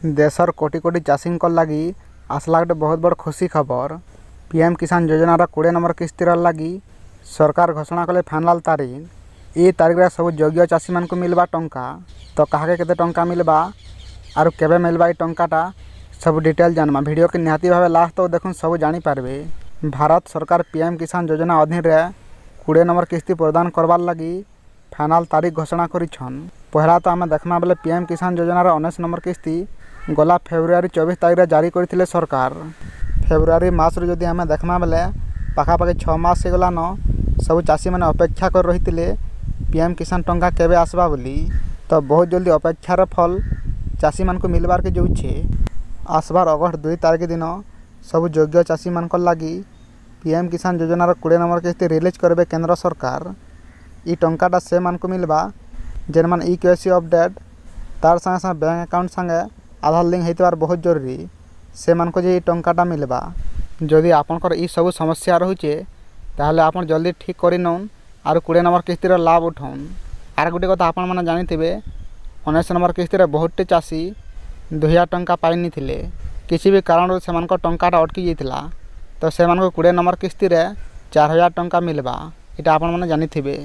देशर कोटी कोटी चाषी लगी आसला गोटे बहुत बड़ खुशी खबर। पीएम किसान योजनार 20 नंबर किस्तिर लगी सरकार घोषणा कले फाइनाल तारीख। ये तारीख रे सब योग्य चाषी मान को मिलवा टंका। तो कहा केते टंका मिलवा आर केबे मिलवा ये टंकाटा सब डिटेल जानमा। वीडियो के निहाती भावे लास्ट तो देखुन सब जानी पारबे। भारत सरकार पीएम किसान योजना अधीन रे 20 नंबर किस्ती प्रदान करवार लगी फाइनाल तारीख घोषणा करिछन। पहला तो आम देखना बेले पीएम किसान योजनार 19 नंबर किस्ती गला फेब्रुआरी 24 तारीख रे जारी करथिले सरकार। फेब्रुआरी मास रे जदि आम देखना बेले पाखापाखि 6 मास गला न सब चाषी मैंने अपेक्षा कर रही पीएम किसान टंका केबे आसबा बोली। तो बहुत जल्दी अपेक्षार फल चाषी मान को मिलबार के जोछे। आसबार अगस्त 2 तारीख दिन सब योग्य चाषी मान लगी पीएम किसान योजनार 20 नंबर किस्ती रिलीज करबे केंद्र सरकार। ई टंकाटा से मान को मिलबा जेन मान केवाईसी अपडेट तार संगे संगे बैंक अकाउंट संगे आधार लिंक होइतबार बहुत जरूरी। से मान को जे टंकाटा मिलबा जदि आपनकर ई सब समस्या रहुचे ताहले आपन जल्दी ठीक करि नउन आर 20 नंबर किस्तीर लाभ उठाउन। आर गोटे कथा आपन माने जानिथिबे 19 नंबर किस्तीर बहुतटे चाषी 2000 टंका पाइनि थिले। किसी भी कारण से मान को टंकाटा अटकी जाइतिला। तो से मान को 20 नंबर किस्तीर 4000 टंका मिलबा। एटा आपन माने जानिथिबे।